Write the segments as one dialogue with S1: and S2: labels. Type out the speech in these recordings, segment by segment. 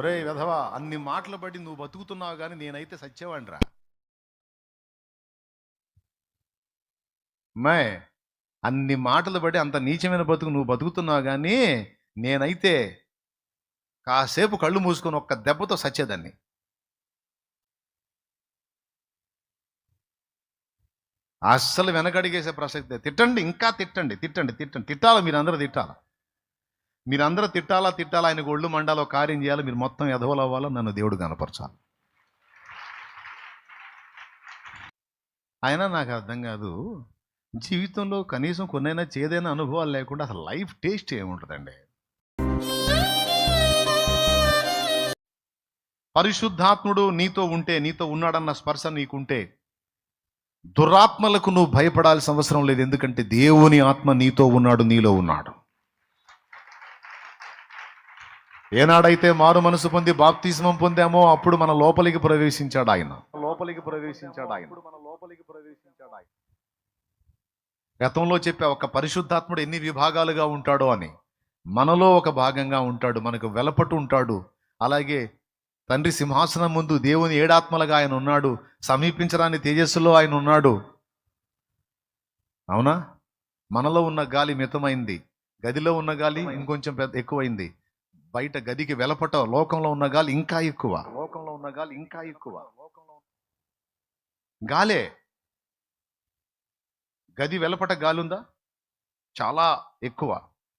S1: ఒరే వెధవా, అన్ని మాటలు బట్టి నువ్వు బతుకుతున్నావు కానీ నేనైతే సచ్చేవాడిరా. అమ్మాయి, అన్ని మాటలు బట్టి అంత నీచమైన బతుకు నువ్వు బతుకుతున్నావు కానీ నేనైతే కాసేపు కళ్ళు మూసుకొని ఒక్క దెబ్బతో సచ్చేదాన్ని. అస్సలు వెనకడిగేసే ప్రసక్తే. తిట్టండి, ఇంకా తిట్టండి, తిట్టండి, తిట్టండి, తిట్టాలా, మీరందరూ తిట్టాలా, మీరందరూ తిట్టాలా, ఆయనకు ఒళ్ళు మండాలో కార్యం చేయాలి, మీరు మొత్తం ఎదవలు అవ్వాలో నన్ను దేవుడు కనపరచాలి. అయినా నాకు అర్థం కాదు, జీవితంలో కనీసం కొన్నైనా చేదైనా అనుభవాలు లేకుండా అసలు లైఫ్ టేస్ట్ ఏముంటుందండి? పరిశుద్ధాత్ముడు నీతో ఉంటే, నీతో ఉన్నాడన్న స్పర్శ నీకుంటే దురాత్మలకు నువ్వు భయపడాల్సిన అవసరం లేదు. ఎందుకంటే దేవుని ఆత్మ నీతో ఉన్నాడు, నీలో ఉన్నాడు. ఏనాడైతే మారు మనసు పొంది బాప్తిస్మం పొందామో అప్పుడు మన లోపలికి ప్రవేశించాడు ఆయన. గతంలో చెప్పా ఒక పరిశుద్ధాత్ముడు ఎన్ని విభాగాలుగా ఉంటాడో అని. మనలో ఒక భాగంగా ఉంటాడు, మనకు వెలపట్టు ఉంటాడు. అలాగే తండ్రి సింహాసనం ముందు దేవుని ఏడాత్మలుగా ఆయన ఉన్నాడు, సమీపించరాని తేజస్సులో ఆయన ఉన్నాడు. అవునా? మనలో ఉన్న గాలి మితమైంది, గదిలో ఉన్న గాలి ఇంకొంచెం ఎక్కువైంది. బయట గదికి వెలపట లోకంలో ఉన్న గాలి ఇంకా ఎక్కువ. గాలే, గది వెలపట గాలి ఉందా? చాలా ఎక్కువ.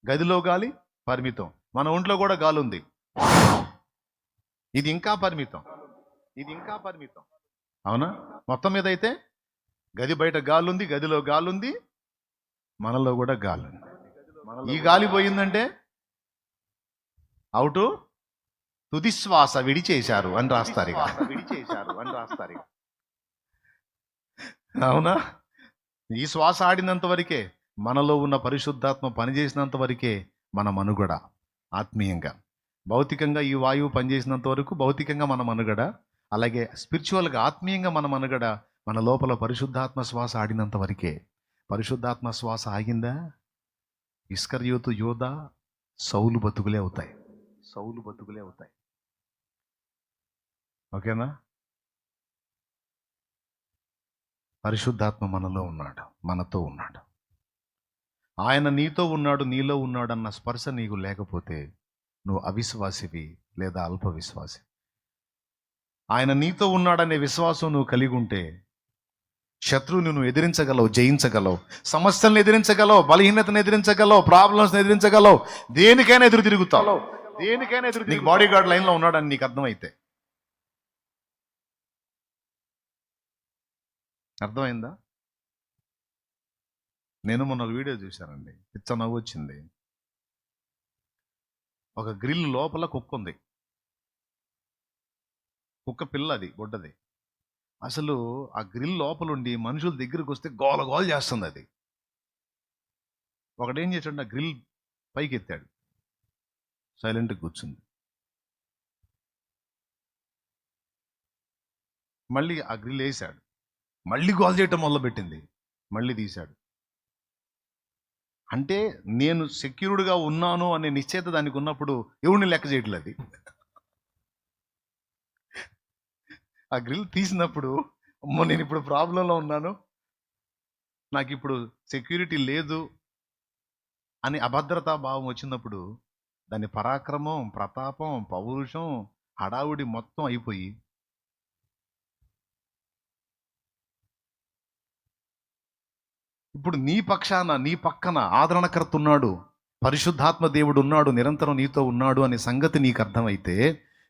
S1: గదిలో గాలి పరిమితం. మన ఒంట్లో కూడా గాలి ఉంది, ఇది ఇంకా పరిమితం. అవునా? మొత్తం మీద అయితే గది బయట గాలి ఉంది, గదిలో గాలి ఉంది, మనలో కూడా గాలి ఉంది. ఈ గాలి పోయిందంటే అవుటు, తుదిశ్వాస విడిచేశారు అని రాస్తారు. అవునా? ఈ శ్వాస ఆడినంత వరకే, మనలో ఉన్న పరిశుద్ధాత్మ పనిచేసినంత వరకే మన మనుగడ ఆత్మీయంగా. భౌతికంగా ఈ వాయువు పనిచేసినంత వరకు భౌతికంగా మన మనుగడ, అలాగే స్పిరిచువల్గా ఆత్మీయంగా మన మనుగడ మన లోపల పరిశుద్ధాత్మ శ్వాస ఆడినంత వరకే. పరిశుద్ధాత్మ శ్వాస ఆగిందా, ఇస్కరియోతు యోధ సౌలు బతుకులే అవుతాయి. ఓకేనా? పరిశుద్ధాత్మ మనలో ఉన్నాడు, మనతో ఉన్నాడు. ఆయన నీతో ఉన్నాడు, నీలో ఉన్నాడు అన్న స్పర్శ నీకు లేకపోతే నువ్వు అవిశ్వాసివి లేదా అల్ప విశ్వాసి. ఆయన నీతో ఉన్నాడనే విశ్వాసం నువ్వు కలిగి ఉంటే శత్రువుని నువ్వు ఎదిరించగలవు, జయించగలవు, సమస్యలను ఎదిరించగలవు, బలహీనతను ఎదిరించగలవు, ప్రాబ్లమ్స్ని ఎదిరించగలవు, దేనికైనా ఎదురు తిరుగుతావు. నీకు బాడీ గార్డ్ లైన్లో ఉన్నాడని నీకు అర్థమైతే. అర్థమైందా? నేను మొన్న ఒక వీడియో చూశానండి, పిచ్చ నవ్వు వచ్చింది. ఒక గ్రిల్ లోపల కుక్క ఉంది, కుక్క పిల్ల, అది బొడ్డది. అసలు ఆ గ్రిల్ లోపలుండి మనుషుల దగ్గరికి వస్తే గోల గోల చేస్తుంది అది. ఒకడేం చేశాడు, ఆ గ్రిల్ పైకి ఎత్తాడు, సైలెంట్గా కూర్చుంది. మళ్ళీ ఆ గ్రిల్ వేసాడు, మళ్ళీ గోల చేయటం మొదలుపెట్టింది, మళ్ళీ తీశాడు. అంటే నేను సెక్యూర్డ్గా ఉన్నాను అనే నిశ్చయిత దానికి ఉన్నప్పుడు ఎవరిని లెక్క చేయట్లేదు అది. ఆ గ్రిల్ తీసినప్పుడు అమ్మో నేను ఇప్పుడు ప్రాబ్లంలో ఉన్నాను, నాకు ఇప్పుడు సెక్యూరిటీ లేదు అని అభద్రతా భావం వచ్చినప్పుడు దాని పరాక్రమం, ప్రతాపం, పౌరుషం, హడావుడి మొత్తం అయిపోయి ఇప్పుడు నీ పక్షాన, నీ పక్కన ఆదరణకర్త ఉన్నాడు, పరిశుద్ధాత్మ దేవుడు ఉన్నాడు, నిరంతరం నీతో ఉన్నాడు అనే సంగతి నీకు అర్థమైతే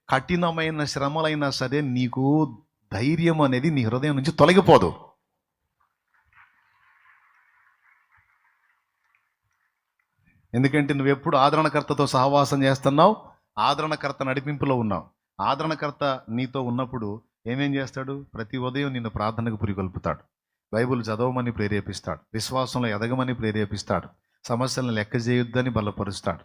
S1: కఠినమైన శ్రమలైనా సరే నీకు ధైర్యం అనేది నీ హృదయం నుంచి తొలగిపోదు. ఎందుకంటే నువ్వెప్పుడు ఆదరణకర్తతో సహవాసం చేస్తున్నావు, ఆదరణకర్త నడిపింపులో ఉన్నావు. ఆదరణకర్త నీతో ఉన్నప్పుడు ఏమేం చేస్తాడు? ప్రతి ఉదయం నిన్ను ప్రార్థనకు పురికొల్పుతాడు, బైబిల్ చదవమని ప్రేరేపిస్తాడు, విశ్వాసంలో ఎదగమని ప్రేరేపిస్తాడు, సమస్యలను లెక్క చేయొద్దని బలపరుస్తాడు.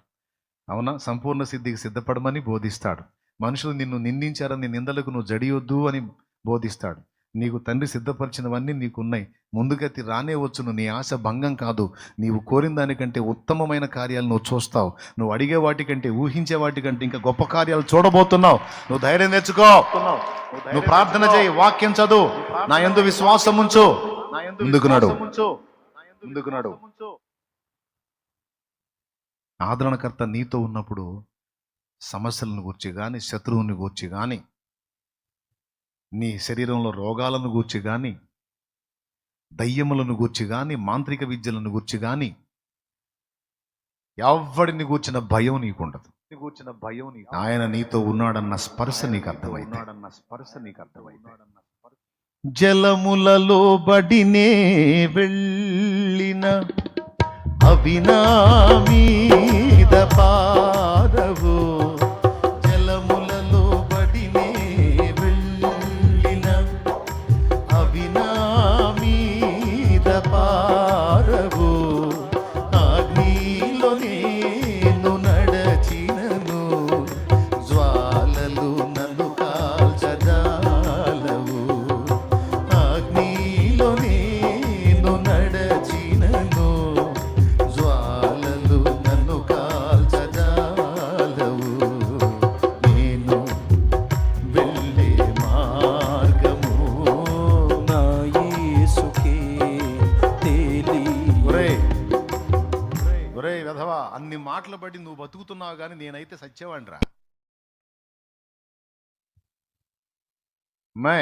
S1: అవునా? సంపూర్ణ సిద్ధికి సిద్ధపడమని బోధిస్తాడు. మనుషులు నిన్ను నిందించారని నిందలకు నువ్వు జడియొద్దు అని బోధిస్తాడు. నీకు తండ్రి సిద్ధపరిచినవన్నీ నీకున్నాయి. ముందుకెత్తి రానే వచ్చును. నీ ఆశ భంగం కాదు. నీవు కోరిన దానికంటే ఉత్తమమైన కార్యాలు నువ్వు చూస్తావు. నువ్వు అడిగే వాటికంటే, ఊహించే వాటికంటే ఇంకా గొప్ప కార్యాలు చూడబోతున్నావు. నువ్వు ధైర్యం తెచ్చుకో. నువ్వు ప్రార్థన చేయి, వాక్యం చదువు, నా యందు విశ్వాసం ఉంచు, ముందుకు నడు. ఆదరణకర్త నీతో ఉన్నప్పుడు సమస్యలను గూర్చి కానీ, శత్రువుని గూర్చి కానీ, నీ శరీరంలో రోగాలను గూర్చి కానీ, దయ్యములను గూర్చి కానీ, మాంత్రిక విద్యలను గూర్చి కానీ, ఎవడిని గూర్చిన భయం నీకుండదు. ఆయన నీతో ఉన్నాడన్న స్పర్శ నీకు అర్థమైంది. జలములలో బడినే వెళ్ళిన అవినా మీద పాదవు, జలములలో బడినే వెళ్ళిన అవినా మీద పారవు, అగ్నిలో నేను నడచినను, జ్వాలలు నన్ను కాల్చదాలవు, అగ్నిలో నేను నడచినను, జ్వాలలు నన్ను కాల్చదాలవు, నేను వెళ్ళే మార్గము
S2: నా యేసుకే తేలి.
S1: ఒరే వెధవా, అన్ని మాటలు బట్టి నువ్వు బతుకుతున్నావు కానీ నేనైతే సచ్చేవాడిరా. మే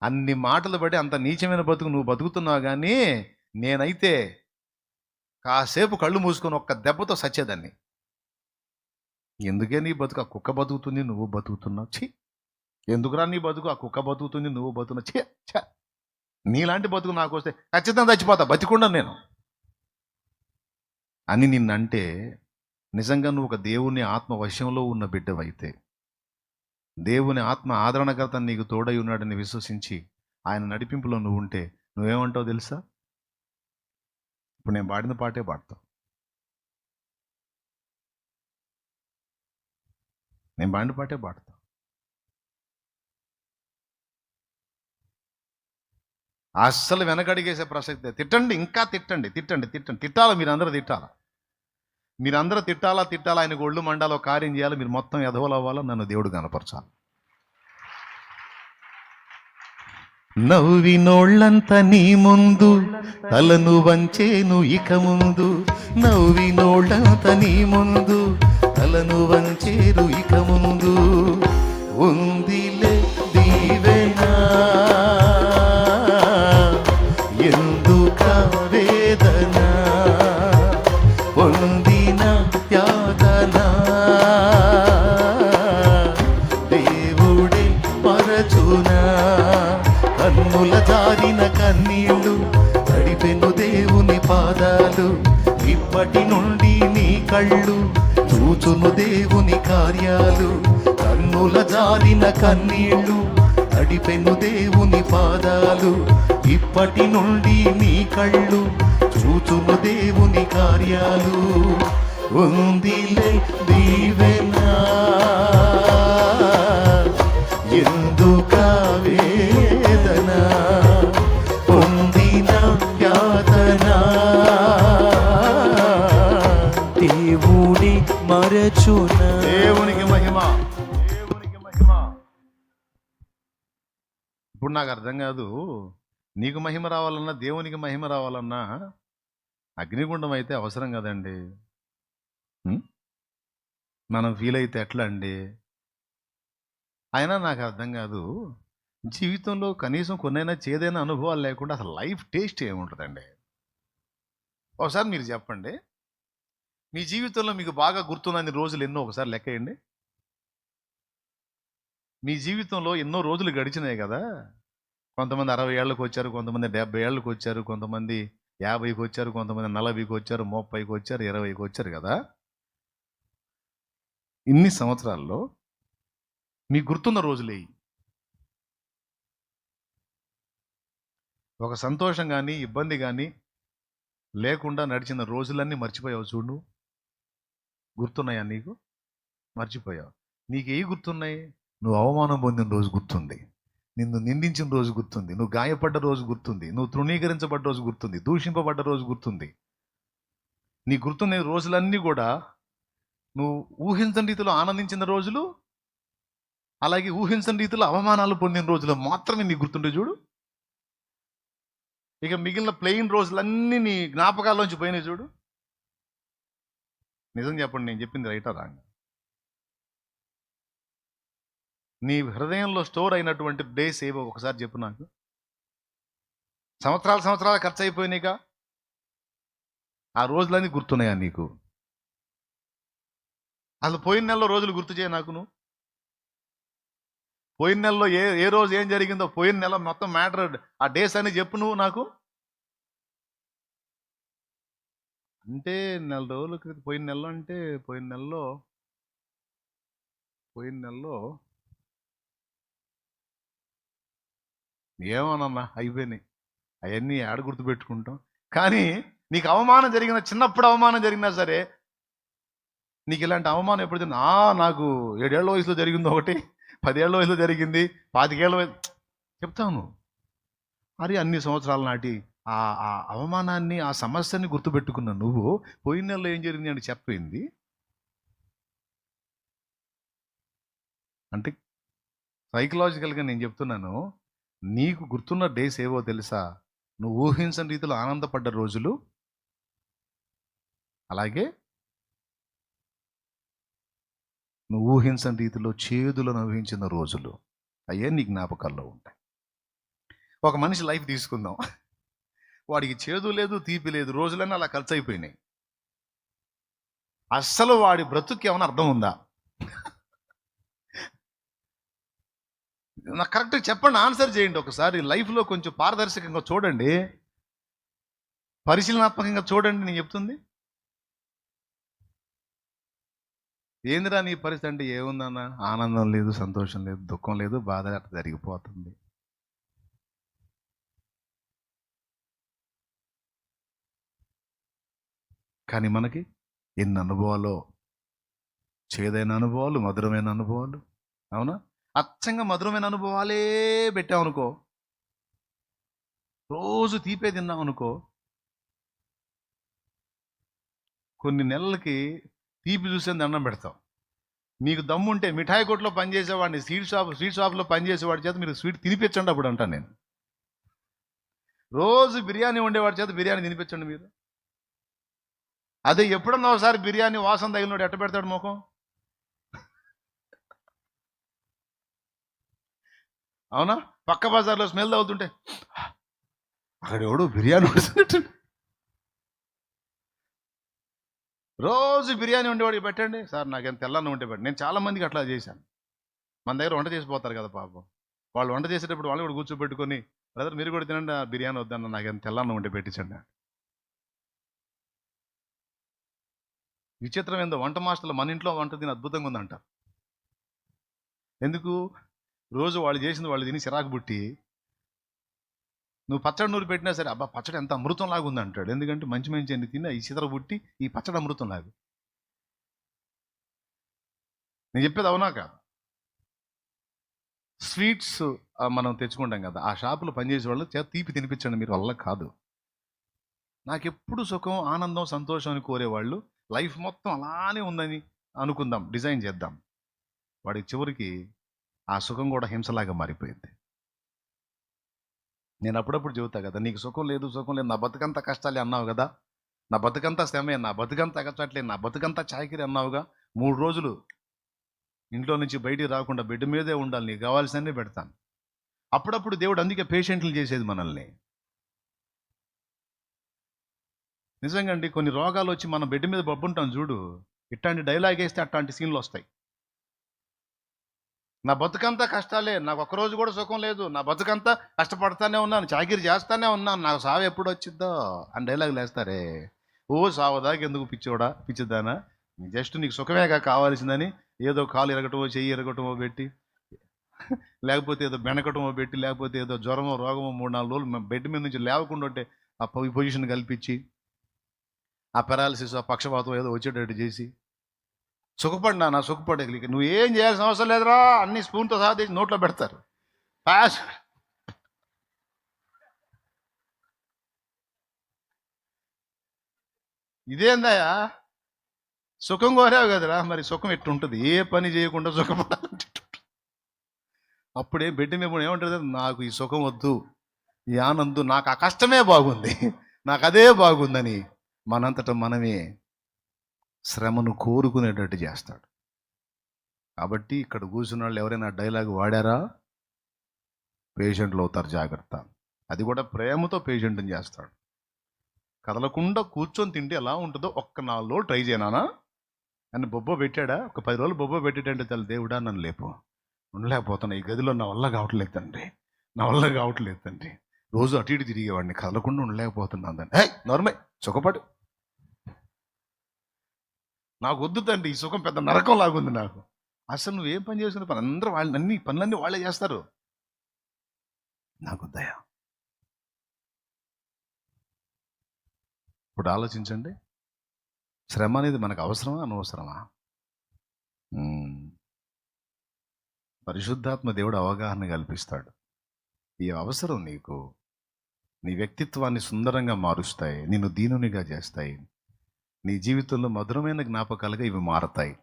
S1: అన్ని మాటలు బట్టి అంత నీచమైన బతుకు నువ్వు బతుకుతున్నావు కానీ నేనైతే కాసేపు కళ్ళు మూసుకొని ఒక్క దెబ్బతో సచ్చేదాన్ని. ఎందుకే నీ బతుకు? ఆ కుక్క బతుకుతుంది, నువ్వు బతుకుతున్నావు. ఛీ, ఎందుకురా నీ బతుకు? ఆ కుక్క బతుకుతుంది, నువ్వు బతుకున్నావు. ఛీ ఛ, నీలాంటి బతుకు నాకు వస్తే ఖచ్చితంగా చచ్చిపోతా, బతికుండా నేను అని నిన్నంటే నిజంగా నువ్వు ఒక దేవుని ఆత్మ వశంలో ఉన్న బిడ్డవైతే, దేవుని ఆత్మ ఆదరణకర్త నీకు తోడై ఉన్నాడని విశ్వసించి ఆయన నడిపింపులో నువ్వు ఉంటే నువ్వేమంటావు తెలుసా? ఇప్పుడు నేను పాడిన పాటే పాడతావు. నేను పాడిన పాటే పాడతావు. అస్సలు వెనకడిగేసే ప్రసక్తే. తిట్టండి, ఇంకా తిట్టండి, తిట్టండి, తిట్టండి, తిట్టాలా, మీరందరూ తిట్టాలా, మీరందరూ తిట్టాలా, ఆయనకు ఒళ్ళు మండాలో కార్యం చేయాలి, మీరు మొత్తం ఎదవలు అవ్వాలా, నన్ను దేవుడు కనపరచాలి. నవ్వినోళ్ళంత నీ ముందు తలను వంచేను ఇక ముందు, నవ్వినోళ్ళంత నీ ముందు తలను వంచేరు ఇక ముందు, ఉందిలే దీవెనా ఎందుక వేదన, పొందిన యాతన దేవుడే మరచునా, కన్నుల జారిన కన్నీళ్ళు తడిపెను దేవుని పాదాలు, ఇప్పటి నుండి నీ కళ్ళు చూచును దేవుని కార్యాలు, కన్నుల జారిన కన్నీళ్ళు తడిపెను దేవుని పాదాలు, ఇప్పటి నుండి నీ కళ్ళు చూచును దేవుని కార్యాలు, ఉందిలే దీవెనా ఎందుక వేదన, పొందిన యాతన
S2: దేవుని మరచున.
S1: దేవునికి మహిమ, దేవునికి మహిమ. ఇప్పుడు నాకు అర్థం కాదు, నీకు మహిమ రావాలన్నా దేవునికి మహిమ రావాలన్నా అగ్నిగుండం అయితే అవసరం కదండి. మనం ఫీల్ అయితే ఎట్లా అండి? అయినా నాకు అర్థం కాదు, జీవితంలో కనీసం కొన్నైనా చేదైనా అనుభవాలు లేకుండా అసలు లైఫ్ టేస్ట్ ఏముంటుందండి? ఒకసారి మీరు చెప్పండి, మీ జీవితంలో మీకు బాగా గుర్తున్నన్ని రోజులు ఎన్నో ఒకసారి లెక్కేయండి. మీ జీవితంలో ఎన్నో రోజులు గడిచినాయి కదా. కొంతమంది 60 ఏళ్ళకి వచ్చారు, కొంతమంది 70 ఏళ్ళకి వచ్చారు, కొంతమంది 50కి వచ్చారు, కొంతమంది 40కి వచ్చారు, 30కి వచ్చారు, 20కి వచ్చారు కదా. ఇన్ని సంవత్సరాల్లో మీకు గుర్తున్న రోజులే. ఒక సంతోషం కానీ ఇబ్బంది కానీ లేకుండా నడిచిన రోజులన్నీ మర్చిపోయావు చూడు. గుర్తున్నాయా నీకు? మర్చిపోయావు. నీకు ఏ గుర్తున్నాయి? నువ్వు అవమానం పొందిన రోజు గుర్తుంది, నిన్ను నిందించిన రోజు గుర్తుంది, నువ్వు గాయపడ్డ రోజు గుర్తుంది, నువ్వు తృణీకరించబడ్డ రోజు గుర్తుంది, దూషింపబడ్డ రోజు గుర్తుంది. నీ గుర్తున్న రోజులన్నీ కూడా నువ్వు ఊహించని రీతిలో ఆనందించిన రోజులు, అలాగే ఊహించని రీతిలో అవమానాలు పొందిన రోజులు మాత్రమే నీ గుర్తుండే చూడు. ఇక మిగిలిన ప్లెయిన్ రోజులన్నీ నీ జ్ఞాపకాల్లోంచి పోయినాయి చూడు. నిజం చెప్పండి, నేను చెప్పింది రైటా రాంగ్? నీ హృదయంలో స్టోర్ అయినటువంటి డేస్ ఏవో ఒకసారి చెప్పు నాకు. సంవత్సరాలు ఖర్చు అయిపోయినాయిగా, ఆ రోజులన్నీ గుర్తున్నాయా నీకు? అసలు పోయిన నెలలో రోజులు గుర్తు చేయ నాకు. నువ్వు పోయిన నెలలో ఏ రోజు ఏం జరిగిందో, పోయిన నెల మొత్తం మ్యాటర్, ఆ డేస్ అని చెప్పు నువ్వు నాకు. అంటే నెల రోజుల క్రితం, పోయిన నెలలో అంటే పోయిన నెలలో ఏమోనన్నా అయిపోయినాయి అవన్నీ ఆడ గుర్తుపెట్టుకుంటాం. కానీ నీకు అవమానం జరిగిన, చిన్నప్పుడు అవమానం జరిగినా సరే, నీకు ఇలాంటి అవమానం ఎప్పుడు జరిగింది? నాకు 7 ఏళ్ల వయసులో జరిగింది ఒకటి, 10 ఏళ్ల వయసులో జరిగింది, 25 ఏళ్ల వయసు చెప్తాను. మరి అన్ని సంవత్సరాల నాటి ఆ అవమానాన్ని, ఆ సమస్యని గుర్తుపెట్టుకున్న నువ్వు పోయిన నెలలో ఏం జరిగింది అని చెప్పింది అంటే, సైకలాజికల్గా నేను చెప్తున్నాను, నీకు గుర్తున్న డేస్ ఏవో తెలుసా? నువ్వు ఊహించని రీతిలో ఆనందపడ్డ రోజులు, అలాగే నువ్వు ఊహించని రీతిలో చేదులు అనుభవించిన రోజులు, అయ్యే నీ జ్ఞాపకాల్లో ఉంటాయి. ఒక మనిషి లైఫ్ తీసుకుందాం, వాడికి చేదు లేదు, తీపి లేదు, రోజులన్నీ అలా ఖర్చు అయిపోయినాయి. అస్సలు వాడి బ్రతుక్కి ఏమైనా అర్థం ఉందా? నాకు కరెక్ట్గా చెప్పండి, ఆన్సర్ చేయండి ఒకసారి. లైఫ్లో కొంచెం పారదర్శకంగా చూడండి, పరిశీలనాత్మకంగా చూడండి. నేను చెప్తుంది ఏందిరా నీ పరిస్థితి అంటే, ఏముందన్న, ఆనందం లేదు, సంతోషం లేదు, దుఃఖం లేదు, బాధ అట్లా జరిగిపోతుంది. కానీ మనకి ఎన్ని అనుభవాలు, చేదైన అనుభవాలు, మధురమైన అనుభవాలు. అవునా? అచ్చంగా మధురమైన అనుభవాలే పెట్టామనుకో, రోజు తీపే తిన్నామనుకో, కొన్ని నెలలకి తీపి చూసే దండం పెడతాం. మీకు దమ్ముంటే మిఠాయి కొట్లో పనిచేసేవాడిని, స్వీట్ షాప్లో పనిచేసేవాడి చేత మీరు స్వీట్ తినిపించండి అప్పుడు అంటాను నేను. రోజు బిర్యానీ ఉండేవాడి చేత బిర్యానీ తినిపించండి మీరు. అదే ఎప్పుడన్నా ఒకసారి బిర్యానీ వాసన తగిలినోడు ఎట్ట పెడతాడు ముఖం? అవునా? పక్క బజార్లో స్మెల్ తగులుతుంటే అక్కడ ఎవడు బిర్యానీ వండుతున్నట్టు. రోజు బిర్యానీ ఉండేవాడికి పెట్టండి, సార్ నాకేం తెల్లన్న ఉంటే పెట్టండి. నేను చాలా మందికి అట్లా చేశాను. మన దగ్గర వంట చేసిపోతారు కదా పాపం, వాళ్ళు వంట చేసేటప్పుడు వాళ్ళు కూడా కూర్చోబెట్టుకొని, బ్రదర్ మీరు కూడా తినండి, బిర్యానీ వద్దన్న, నాకేం తెల్లన్న ఉంటే పెట్టించండి. విచిత్రం ఏందో, వంట మాస్టర్లు మన ఇంట్లో వంట తిని అద్భుతంగా ఉందంటారు. ఎందుకు? రోజు వాళ్ళు చేసింది వాళ్ళు తిని చిరాకు పుట్టి, నువ్వు పచ్చడి నూరు పెట్టినా సరే, అబ్బా పచ్చడి ఎంత అమృతం లాగా ఉంది అంటాడు. ఎందుకంటే మంచి మంచి అన్ని తిని ఈ చిత్ర పుట్టి ఈ పచ్చడి అమృతం లాగా. నేను చెప్పేది అవునా కాదు? స్వీట్స్ మనం తెచ్చుకుంటాం కదా, ఆ షాపులో పనిచేసే వాళ్ళు చేత తీపి తినిపించండి మీరు, వల్ల కాదు. నాకెప్పుడు సుఖం, ఆనందం, సంతోషం అని కోరేవాళ్ళు లైఫ్ మొత్తం అలానే ఉందని అనుకుందాం, డిజైన్ చేద్దాం. వాడి చివరికి ఆ సుఖం కూడా హింసలాగా మారిపోయింది. నేను అప్పుడప్పుడు చెబుతా కదా, నీకు సుఖం లేదు, నా బతుకంతా కష్టాలే అన్నావు కదా, నా బతుకంతా శ్రమే, నా బతుకంతా కచ్చట్లే, నా బతుకంతా చాకిరి అన్నావుగా. 3 రోజులు ఇంట్లో నుంచి బయటికి రాకుండా బెడ్ మీదే ఉండాలి, నీకు కావాల్సినవి పెడతాను. అప్పుడప్పుడు దేవుడు అందుకే పేషెంట్లు చేసేది మనల్ని. నిజంగా అండి, కొన్ని రోగాలు వచ్చి మనం బెడ్ మీద పడుకుంటాం చూడు, ఇట్లాంటి డైలాగ్ వేస్తే అట్లాంటి సీన్లు వస్తాయి. నా బతుకంతా కష్టాలే, నాకు ఒక్కరోజు కూడా సుఖం లేదు, నా బతుకంతా కష్టపడతానే ఉన్నాను, చాకిరి చేస్తానే ఉన్నాను, నాకు సావు ఎప్పుడు వచ్చిద్దో అని డైలాగులు వేస్తారే. ఓ సావదాకి ఎందుకు పిచ్చిదానా, జస్ట్ నీకు సుఖమేగా కావాల్సిందని ఏదో కాలు ఎరగటమో, చెయ్యి ఎరగటమో పెట్టి, లేకపోతే ఏదో బెనకటమో పెట్టి, లేకపోతే ఏదో జ్వరమో రోగమో 3-4 రోజులు బెడ్ మీద నుంచి లేవకుండా ఉంటే ఆ పొజిషన్ కల్పించి, ఆ పెరాలసిస్, ఆ పక్షపాతం ఏదో వచ్చేటట్టు చేసి సుఖపడినా, సుఖపడే నువ్వు ఏం చేయాల్సిన అవసరం లేదురా, అన్ని స్పూన్తో సహా తీసి నోట్లో పెడతారు. పాస్ ఇదేందయ్యా, సుఖం కోరావు కదరా, మరి సుఖం ఎట్టుంటుంది? ఏ పని చేయకుండా సుఖపడాలంటే అప్పుడే బెడ్ మీద ఏమంటుంది, నాకు ఈ సుఖం వద్దు, ఈ ఆనందం, నాకు ఆ కష్టమే బాగుంది, నాకు అదే బాగుందని మనంతట మనమే శ్రమను కోరుకునేటట్టు చేస్తాడు. కాబట్టి ఇక్కడ కూర్చున్న వాళ్ళు ఎవరైనా డైలాగ్ వాడారా, పేషెంట్లు అవుతారు, జాగ్రత్త. అది కూడా ప్రేమతో పేషెంట్ని చేస్తాడు. కదలకుండా కూర్చొని తింటే ఎలా ఉంటుందో ఒక్క 4 రోజులు ట్రై చేయనానా అని బొబ్బ పెట్టాడా, ఒక 10 రోజులు బొబ్బ పెట్టేటంటే చాలు, దేవుడా నన్ను లేపు, ఉండలేకపోతున్నా, ఈ గదిలో నా వల్ల కావట్లేదు తండ్రి, నా వల్ల కావట్లేదు తండ్రి, రోజు అటు ఇటు తిరిగేవాడిని, కదలకుండా ఉండలేకపోతున్నాను తండ్రి. నార్మల్ సుఖపడు, నాకు వద్దు తండ్రి, ఈ సుఖం పెద్ద నరకం లాగుంది నాకు. అసలు నువ్వేం పని చేసిన పని అందరూ వాళ్ళు, అన్ని పనులన్నీ వాళ్ళే చేస్తారు, నాకు దయ. ఇప్పుడు ఆలోచించండి, శ్రమ అనేది మనకు అవసరమా అనవసరమా? పరిశుద్ధాత్మ దేవుడు అవగాహన కల్పిస్తాడు. ఈ అవసరం నీకు నీ వ్యక్తిత్వాన్ని సుందరంగా మారుస్తాయి, నిన్ను దీనునిగా చేస్తాయి, నీ జీవితంలో మధురమైన జ్ఞాపకాలుగా ఇవి మారతాయి.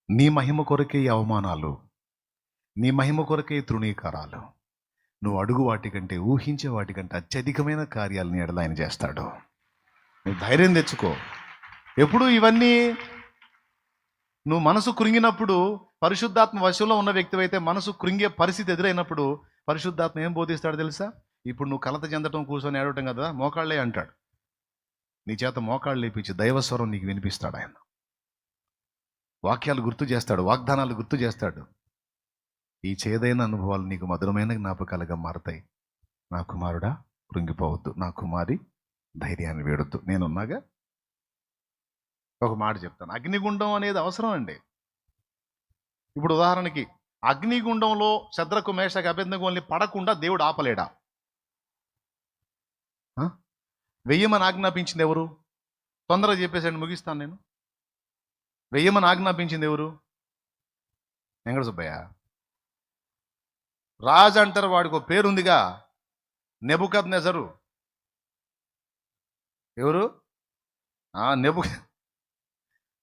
S1: నీ మహిమ కొరకే ఈ అవమానాలు, నీ మహిమ కొరకే ఈ తృణీకారాలు. నువ్వు అడుగు వాటికంటే, ఊహించే వాటికంటే అత్యధికమైన కార్యాలని ఎడల ఆయన చేస్తాడు. నువ్వు ధైర్యం తెచ్చుకో. ఎప్పుడు ఇవన్నీ నువ్వు మనసు కృంగినప్పుడు, పరిశుద్ధాత్మ వశంలో ఉన్న వ్యక్తివైతే మనసు కృంగే పరిస్థితి ఎదురైనప్పుడు పరిశుద్ధాత్మ ఏం బోధిస్తాడు తెలుసా? ఇప్పుడు నువ్వు కలత చెందటం, కూర్చొని ఏడవటం కదా, మోకాళ్ళే అంటాడు. నీ చేత మోకాళ్ళు లేపించి దైవస్వరం నీకు వినిపిస్తాడు. ఆయన వాక్యాలు గుర్తు చేస్తాడు, వాగ్దానాలు గుర్తు చేస్తాడు. ఈ చేదైన అనుభవాలు నీకు మధురమైన జ్ఞాపకాలుగా మారతాయి. నా కుమారుడా కృంగిపోవద్దు, నా కుమారి ధైర్యాన్ని వేడొద్దు, నేనున్నాగా. ఒక మాట చెప్తాను, అగ్నిగుండం అనేది అవసరం అండి. ఇప్పుడు ఉదాహరణకి అగ్నిగుండంలో శద్రకు మేషకు అబేద్నెగోల్ని పడకుండా దేవుడు ఆపలేడా? వెయ్యమని ఆజ్ఞాపించింది ఎవరు? తొందరగా చెప్పేసండి, ముగిస్తాను నేను. వెయ్యమని ఆజ్ఞాపించింది ఎవరు? వెంకట సుబ్బయ్య. రాజు అంటారు, వాడికి ఒక పేరుందిగా, నెబుకద్నెజరు. ఎవరు?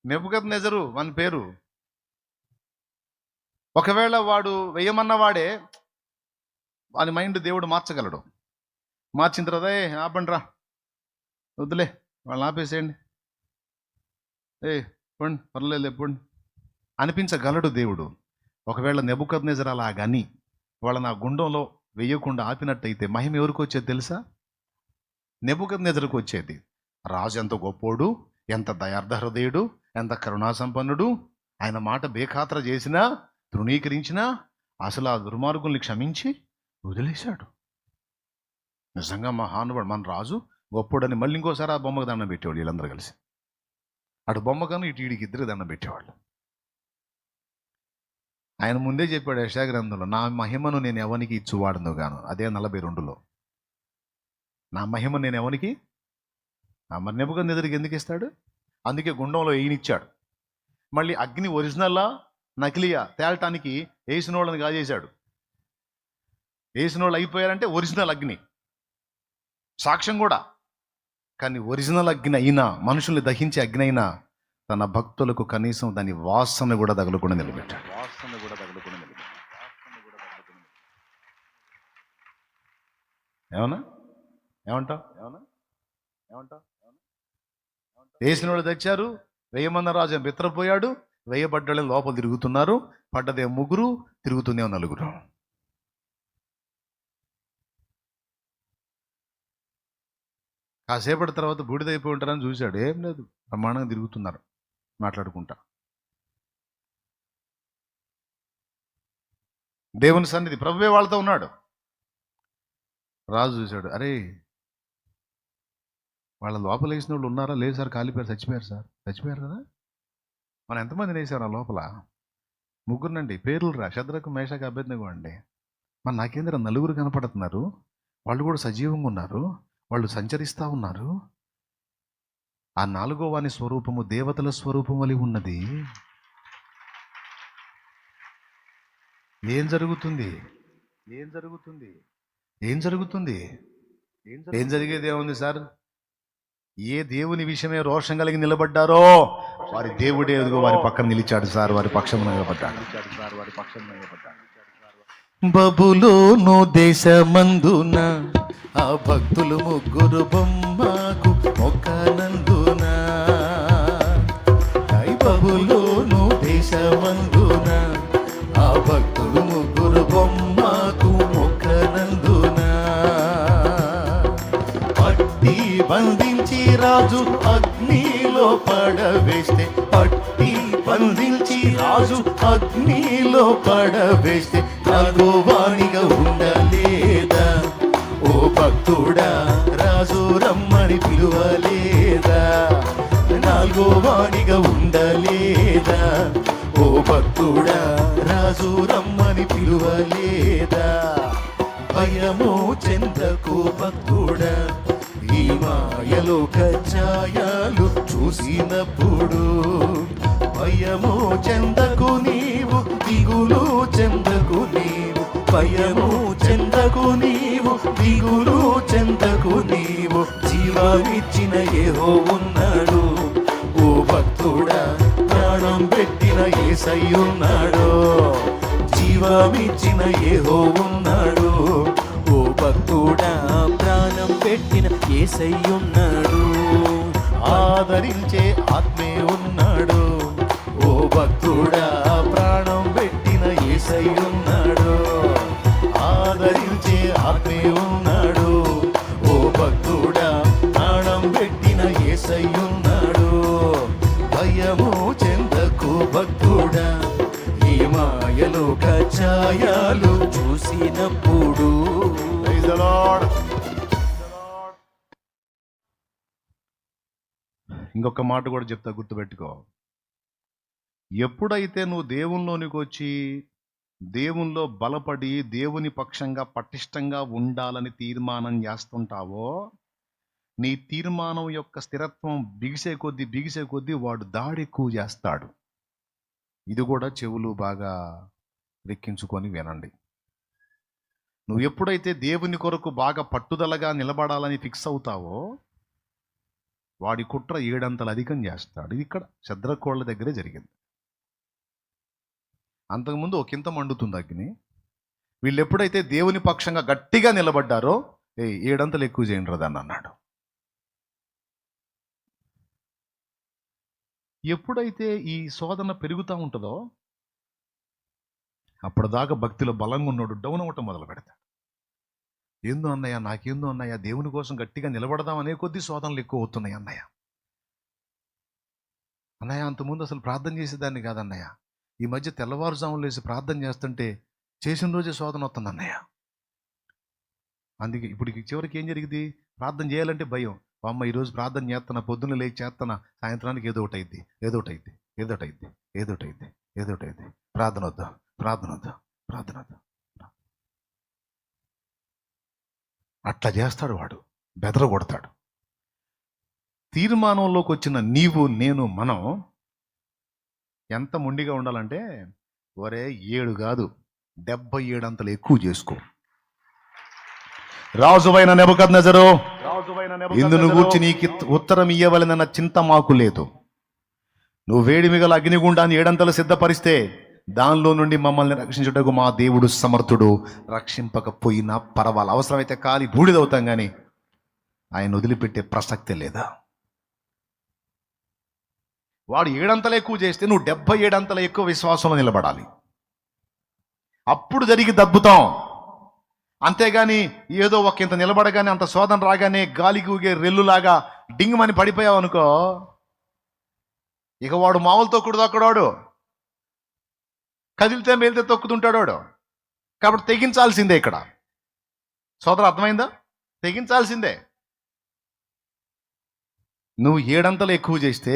S1: నెబుకద్నెజరు మన పేరు. ఒకవేళ వాడు వెయ్యమన్న వాడే, వాని మైండ్ దేవుడు మార్చగలడు. మార్చిన తర్వాత ఆపండి రా, వద్దులే, వాళ్ళని ఆపేసేయండి, పోండి పర్లేదు ఎప్పుడు అనిపించగలడు దేవుడు. ఒకవేళ నెబుకద్నెజరు అలాగని వాళ్ళని ఆ గుండంలో వెయ్యకుండా ఆపినట్టయితే మహిమ ఎవరికి వచ్చేది తెలుసా? నెబుకద్నెజరుకు వచ్చేది. రాజు ఎంత గొప్పోడు, ఎంత దయార్థ హృదయుడు, ఎంత కరుణాసంపన్నుడు. ఆయన మాట బేఖాతర చేసినా, తృణీకరించినా అసలు ఆ దుర్మార్గుల్ని క్షమించి వదిలేశాడు. నిజంగా మహానుభావుడు మన రాజు, గొప్పోడని. మళ్ళీ ఇంకోసారి ఆ బొమ్మకు దండం పెట్టేవాళ్ళు వీళ్ళందరూ కలిసి. అటు బొమ్మకను ఇటు వీడికి ఇద్దరికి దండం పెట్టేవాళ్ళు. ఆయన ముందే చెప్పాడు యెషయా గ్రంథంలో, నా మహిమను నేను ఎవనికి ఇచ్చువాడను గాను. అదే 42లో, నా మహిమ నేను ఎవనికి. మరి నెబుకద్నెజరుకి ఎందుకు ఇస్తాడు? అందుకే గుండంలో ఈయనిచ్చాడు. మళ్ళీ అగ్ని ఒరిజినల్లా నకిలీయా తేలటానికి వేసినోళ్ళని కాజేశాడు. వేసినోళ్ళు అయిపోయారంటే ఒరిజినల్ అగ్ని, సాక్ష్యం కూడా. కానీ ఒరిజినల్ అగ్ని అయినా, మనుషుల్ని దహించే అగ్ని అయినా, తన భక్తులకు కనీసం దాని వాసన కూడా తగలకుండా నిలబెట్టాడు. ఏమన్నా ఏమంటావు? వేసిన వాళ్ళు తెచ్చారు, వెయ్యమన్న రాజు బిత్రపోయాడు, వేయబడ్డలే లోపల తిరుగుతున్నారు. పడ్డదే 3, తిరుగుతుందేమో 4. కాసేపటి తర్వాత బూడిదైపోయి ఉంటారని చూశాడు. ఏం లేదు, ప్రమాణంగా తిరుగుతున్నారు మాట్లాడుకుంటా. దేవుని సన్నిధి, ప్రభువే వాళ్ళతో ఉన్నాడు. రాజు చూశాడు, అరే వాళ్ళ లోపల వేసిన వాళ్ళు ఉన్నారా? లేదు సార్, కాలిపోయారు, చచ్చిపోయారు సార్. చచ్చిపోయారు కదా, మనం ఎంతమందిని వేసారు ఆ లోపల? 3 పేర్లు రా, శద్రకు మేషకు అబేద్నెగో అండి. మన నాకేంద్ర 4 కనపడుతున్నారు, వాళ్ళు కూడా సజీవంగా ఉన్నారు, వాళ్ళు సంచరిస్తూ ఉన్నారు. ఆ 4వ వాని స్వరూపము దేవతల స్వరూపం వలె ఉన్నది. ఏం జరుగుతుంది? ఏం జరుగుతుంది? ఏం జరుగుతుంది? ఏం జరిగేది ఏముంది సార్? ఏ దేవుని విషయమే రోషం కలిగి నిలబడ్డారో వారి దేవుడే ఎదుగు వారి పక్కన నిలిచాడు సార్, వారి పక్షం నిలబడ్డాడు. బబులోను దేశమందున ఆ భక్తులు ముగ్గురు బొమ్మకు మొక్కనందున, బబులోను దేశమందున ఆ భక్తులు ముగ్గురు బొమ్మకు మొక్కనందున, పట్టి బంధించి రాజు అగ్నిలో పడవేస్తే, పట్టి బంధించి రాజు అగ్నిలో పడవేస్తే నాగోవానిగా ఉండలేదా? ఓ భక్తుడా, రాజు రమ్మని పిలువలేదా? నాలుగోవానిగా ఉండలేదా? ఓ భక్తుడా, రాజు రమ్మని పిలువలేదా? భయము చెందకు భక్తుడా, ఈ మాయలోక ఛాయలు చూసినప్పుడు. భయము చెందకు నీవు, దిగులు చెందకు నీవు, భయము చెందకు నీవు, దిగులు చెందకు నీవు, జీవాన్నిచ్చిన యెహోవా ఉన్నాడు. ఓ భక్తుడా, ప్రాణం పెట్టిన యేసయ్య ఉన్నాడు, జీవమిచ్చిన యెహోవా ఉన్నాడు. ఓ భక్తుడా, ప్రాణం పెట్టిన యేసయ్య ఉన్నాడు, ఆదరించే ఆత్మే ఉన్నాడు. ఓ భక్తుడా, ప్రాణం పెట్టిన యేసయ్య ఉన్నాడు, ఆదరించే ఆత్మే ఉన్నాడు. ఓ భక్తుడా, ప్రాణం పెట్టిన యేసయ్య ఉన్నాడు. భయము చెందకు భక్తుడా, ఈ మాయలోక ఛాయలు చూసినప్పుడు. Praise the Lord. ఇంకొక మాట కూడా చెప్తా, గుర్తుపెట్టుకో. ఎప్పుడైతే నువ్వు దేవునిలోనికి వచ్చి దేవునిలో బలపడి దేవుని పక్షంగా పటిష్టంగా ఉండాలని తీర్మానం చేస్తుంటావో, నీ తీర్మానం యొక్క స్థిరత్వం బిగిసే కొద్దీ వాడు దాడి ఎక్కువ చేస్తాడు. ఇది కూడా చెవులు బాగా రెక్కించుకొని వినండి. నువ్వు ఎప్పుడైతే దేవుని కొరకు బాగా పట్టుదలగా నిలబడాలని ఫిక్స్ అవుతావో, వాడి కుట్ర 7 అంతలు అధికం చేస్తాడు. ఇది ఇక్కడ శద్రకోళ్ళ దగ్గరే జరిగింది. అంతకుముందు ఒకంత మండుతుంది అగ్ని. వీళ్ళు ఎప్పుడైతే దేవుని పక్షంగా గట్టిగా నిలబడ్డారో, 7 అంతలు ఎక్కువ చేయండి రదాన్ని అన్నాడు. ఎప్పుడైతే ఈ శోధన పెరుగుతూ ఉంటుందో, అప్పటిదాకా భక్తిలో బలంగా ఉన్నాడు డౌన్ అవ్వటం మొదలు పెడతాడు. ఏందో అన్నయ్య, నాకేందో అన్నయ్య, దేవుని కోసం గట్టిగా నిలబడదాం అనే కొద్దీ శోధనలు ఎక్కువ అవుతున్నాయి అన్నయ్య. అన్నయ్య, అంతకుముందు అసలు ప్రార్థన చేసేదాన్ని కాదన్నయ్య, ఈ మధ్య తెల్లవారుజాములు లేసి ప్రార్థన చేస్తుంటే చేసిన రోజే శోధన వస్తుంది అన్నయ్య. అందుకే ఇప్పుడు చివరికి ఏం జరిగింది? ప్రార్థన చేయాలంటే భయం. అమ్మ ఈరోజు ప్రార్థన చేస్తున్నా, పొద్దున్న లేచి చేస్తున్నా, సాయంత్రానికి ఏదో ఒకటి అయింది. ప్రార్థన వద్దా. అట్లా చేస్తాడు వాడు, బెదరగొడతాడు. తీర్మానంలోకి వచ్చిన నీవు, నేను, మనం ఎంత మొండిగా ఉండాలంటే, ఒరే 7 కాదు 77 అంతలు ఎక్కువ చేసుకో. రాజువైన నెబుకద్నెజరు, ఇందును గూర్చి నీకు ఉత్తరం ఇయ్యవలెనన్న చింత మాకు లేదు. నువ్వు వేడిమి గల అగ్నిగుండాన్ని 7 అంతలు సిద్ధపరిస్తే దానిలో నుండి మమ్మల్ని రక్షించుటకు మా దేవుడు సమర్థుడు. రక్షింపకపోయినా పర్వాలేదు, అవసరమైతే కాలి బూడిదవుతాం, కానీ ఆయన వదిలిపెట్టే ప్రసక్తే లేదా. వాడు 7 అంతలు ఎక్కువ చేస్తే నువ్వు 77 అంతల ఎక్కువ విశ్వాసంలో నిలబడాలి. అప్పుడు జరిగి అద్భుతం. అంతేగాని ఏదో ఒక ఇంత నిలబడగానే, అంత శోధన రాగానే గాలికి ఊగే రెల్లులాగా డింగమని పడిపోయావు అనుకో, ఇక వాడు మామూలుతో తొక్కుడు, కదిలితే మేలితే తొక్కుతుంటాడు వాడు. కాబట్టి తెగించాల్సిందే. ఇక్కడ సోదరు అర్థమైందా? తెగించాల్సిందే. నువ్వు 7 అంతలు ఎక్కువ చేస్తే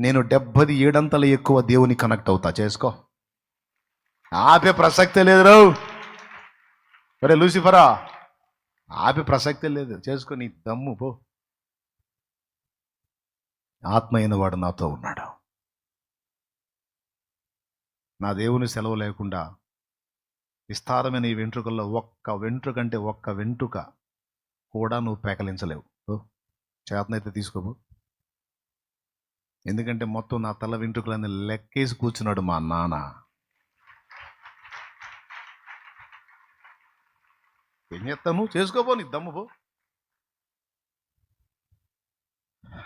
S1: నేను 77 అంతలు ఎక్కువ దేవుని కనెక్ట్ అవుతా. చేసుకో, ఆపే ప్రసక్తే లేదు రావు. ఒరే లూసిఫరా, ఆపే ప్రసక్తే లేదు. చేసుకో, నీ దమ్ము పో. ఆత్మ అయిన వాడు నాతో ఉన్నాడు. నా దేవుని సెలవు లేకుండా విస్తారమైన ఈ వెంట్రుకల్లో ఒక్క వెంట్రుక కూడా నువ్వు పెకలించలేవు. చేతనైతే తీసుకోబో. ఎందుకంటే మొత్తం నా తల వెంట్రుకలన్నీ లెక్కేసి కూర్చున్నాడు మా నాన్న. ఏం చేస్తాను, చేసుకోబో, నీ దమ్ము పో.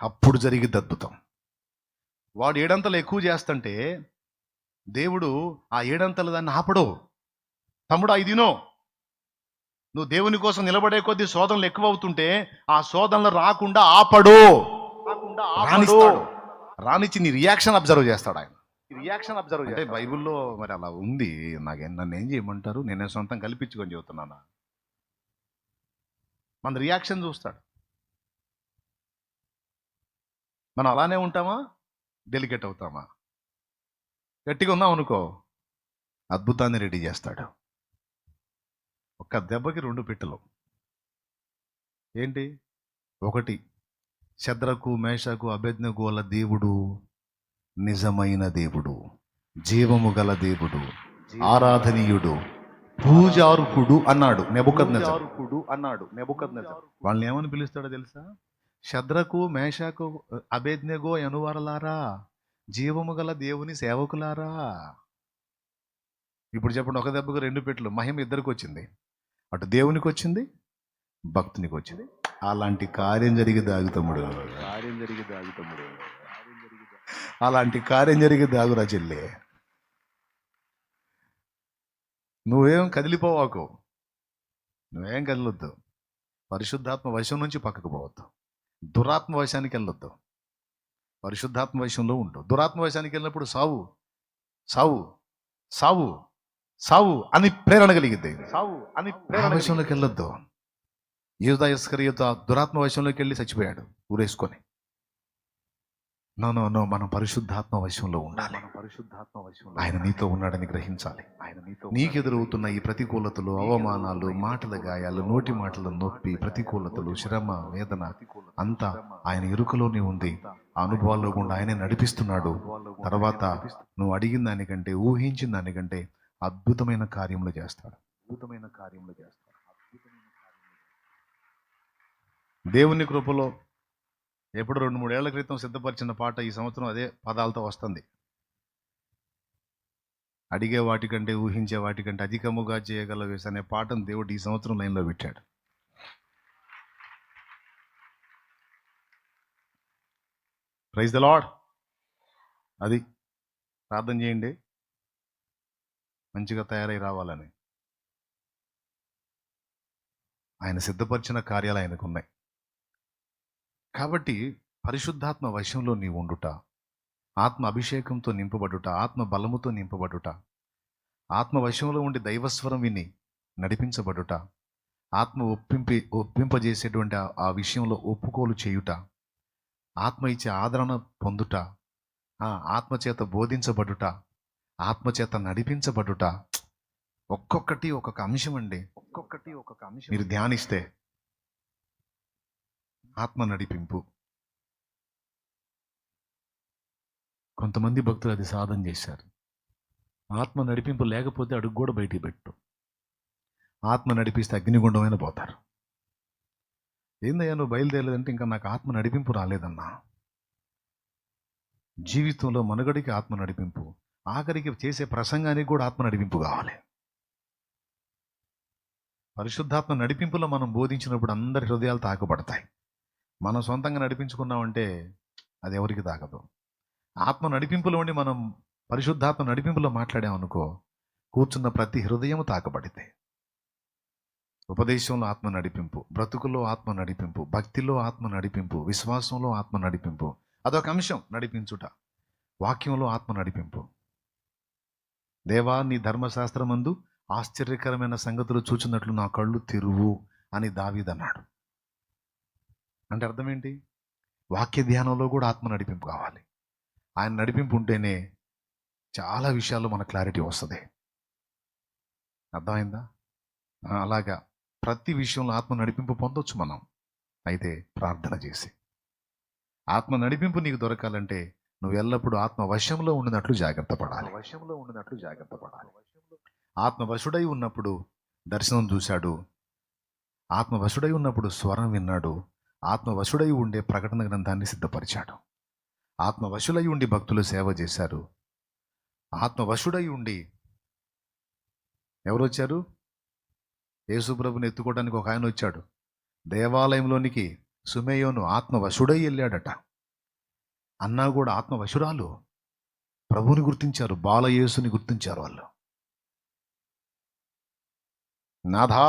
S1: అప్పుడు జరిగిద్ది అద్భుతం. వాడు 7 అంతలు ఎక్కువ చేస్తుంటే దేవుడు ఆ 7 అంతలు దాన్ని ఆపడు. తమ్ముడు ఇదినో, నువ్వు దేవుని కోసం నిలబడే కొద్దీ శోధనలు ఎక్కువ అవుతుంటే ఆ శోధనలు రాకుండా ఆపడు, రానిస్తాడు. రానిచ్చి నీ రియాక్షన్ అబ్జర్వ్ చేస్తాడు ఆయన. అంటే బైబిల్లో మరి అలా ఉంది. నన్ను ఏం చేయమంటారు, నేనే సొంతం కల్పించుకొని చెబుతున్నానా? మన రియాక్షన్ చూస్తాడు. మనం అలానే ఉంటామా, డెలికేట్ అవుతామా? గట్టిగా ఉన్నాం అనుకో, అద్భుతాన్ని రెడీ చేస్తాడు. ఒక్క దెబ్బకి 2 పిట్టలు. ఏంటి? ఒకటి, శద్రకు మేషకు అబేద్నెగోల దేవుడు నిజమైన దేవుడు, జీవము గల దేవుడు, ఆరాధనీయుడు, పూజార్హుడు అన్నాడు నెబుకద్నెజర్. వాళ్ళని ఏమని పిలుస్తాడో తెలుసా? శద్రకు మేషకు అబేద్నెగో అనువారలారా, జీవము గల దేవుని సేవకులారా. ఇప్పుడు చెప్పండి, ఒక దెబ్బకు 2 పిట్టలు. మహిమ ఇద్దరికి వచ్చింది, అటు దేవునికి వచ్చింది, భక్తునికి వచ్చింది. అలాంటి కార్యం జరిగి దాగు తమ్ముడు, అలాంటి కార్యం జరిగి దాగురా చెల్లె. నువ్వేం కదిలిపోవాకు, నువ్వేం కదలొద్దు. పరిశుద్ధాత్మ వశం నుంచి పక్కకు పోవద్దు. దురాత్మ వశానికి వెళ్ళొద్దు. పరిశుద్ధాత్మ వశంలో ఉండు. దురాత్మ వశానికి వెళ్ళినప్పుడు సావు సావు సావు సావు అని ప్రేరణ కలిగిద్ది. ఆ వశంలోకి వెళ్ళొద్దు. యూదా ఇస్కరియోతు దురాత్మ వశంలోకి వెళ్ళి చచ్చిపోయాడు ఊరేసుకొని. నో, మనం పరిశుద్ధాత్మ వశంలో ఉండాలి. ఆయన నీతో ఉన్నాడని గ్రహించాలి. నీకెదురవుతున్న ఈ ప్రతికూలతలు, అవమానాలు, మాటల గాయాలు, నోటి మాటల నొప్పి, ప్రతికూలతలు, శ్రమ, వేదన అంతా ఆయన ఎరుకలోనే ఉంది. ఆ అనుభవాల్లో గుండా ఆయనే నడిపిస్తున్నాడు. తర్వాత నువ్వు అడిగిన దానికంటే, ఊహించిన దానికంటే అద్భుతమైన కార్యములు చేస్తాడు. దేవుని కృపలో ఎప్పుడు 2-3 ఏళ్ల క్రితం సిద్ధపరిచిన పాట ఈ సంవత్సరం అదే పదాలతో వస్తుంది. అడిగే వాటికంటే, ఊహించే వాటికంటే అధికముగా చేయగలవేసి అనే పాటను దేవుడు ఈ సంవత్సరం లైన్లో పెట్టాడు. Praise the Lord. అది ప్రార్థన చేయండి, మంచిగా తయారై రావాలని. ఆయన సిద్ధపరిచిన కార్యాలు ఆయనకు ఉన్నాయి. కాబట్టి పరిశుద్ధాత్మ వశంలో నీ ఉండుట, ఆత్మ అభిషేకంతో నింపబడుట, ఆత్మ బలముతో నింపబడుట, ఆత్మ వశంలో ఉండి దైవస్వరం విని నడిపించబడుట, ఆత్మ ఒప్పింపజేసేటువంటి ఆ విషయంలో ఒప్పుకోలు చేయుట, ఆత్మ ఇచ్చే ఆదరణ పొందుట, ఆత్మచేత బోధించబడుట, ఆత్మచేత నడిపించబడుట, ఒక్కొక్కటి ఒక్కొక్క అంశం అండి. మీరు ధ్యానిస్తే ఆత్మ నడిపింపు. కొంతమంది భక్తులు అది సాధన చేశారు. ఆత్మ నడిపింపు లేకపోతే అడుగు కూడా బయటికి పెట్టు. ఆత్మ నడిపిస్తే అగ్నిగుండమైన పోతారు. ఏందయ్యా నువ్వు బయలుదేరలేదంటే, ఇంకా నాకు ఆత్మ నడిపింపు రాలేదన్నా. జీవితంలో మనుగడికి ఆత్మ నడిపింపు, ఆఖరికి చేసే ప్రసంగానికి కూడా ఆత్మ నడిపింపు కావాలి. పరిశుద్ధాత్మ నడిపింపులో మనం బోధించినప్పుడు అందరి హృదయాలు తాకబడతాయి. మనం సొంతంగా నడిపించుకున్నామంటే అది ఎవరికి తాకదు. ఆత్మ నడిపింపులో ఉండి మనం పరిశుద్ధాత్మ నడిపింపులో మాట్లాడామనుకో, కూర్చున్న ప్రతి హృదయం తాకబడితే. ఉపదేశంలో ఆత్మ నడిపింపు, బ్రతుకులో ఆత్మ నడిపింపు, భక్తిలో ఆత్మ నడిపింపు, విశ్వాసంలో ఆత్మ నడిపింపు. అదొక అంశం, నడిపించుట. వాక్యంలో ఆత్మ నడిపింపు. దేవా, నీ ధర్మశాస్త్రమందు ఆశ్చర్యకరమైన సంగతులు చూచినట్లు నా కళ్ళు తెరువు అని దావీదు అన్నాడు. అంటే అర్థం ఏంటి? వాక్య ధ్యానంలో కూడా ఆత్మ నడిపింపు కావాలి. ఆయన నడిపింపు ఉంటేనే చాలా విషయాల్లో మన క్లారిటీ వస్తుంది. అర్థమైందా? అలాగా ప్రతి విషయంలో ఆత్మ నడిపింపు పొందొచ్చు మనం, అయితే ప్రార్థన చేసి. ఆత్మ నడిపింపు నీకు దొరకాలంటే నువ్వు ఎల్లప్పుడూ ఆత్మ వశంలో ఉండినట్లు జాగ్రత్త పడాలి. ఆత్మవశుడై ఉన్నప్పుడు దర్శనం చూశాడు, ఆత్మవశుడై ఉన్నప్పుడు స్వరం విన్నాడు, ఆత్మవశుడై ఉండే ప్రకటన గ్రంథాన్ని సిద్ధపరిచాడు. ఆత్మవశులై ఉండి భక్తులు సేవ చేశారు. ఆత్మవశుడై ఉండి ఎవరు వచ్చారు? యేసుప్రభుని ఎత్తుకోవడానికి ఒక ఆయన వచ్చాడు. దేవాలయంలోనికి సుమేయోను ఆత్మవశుడై వెళ్ళాడట. అన్నా కూడా ఆత్మవశురాలు. ప్రభువుని గుర్తించారు, బాలయేసుని గుర్తించారు వాళ్ళు. నాథా,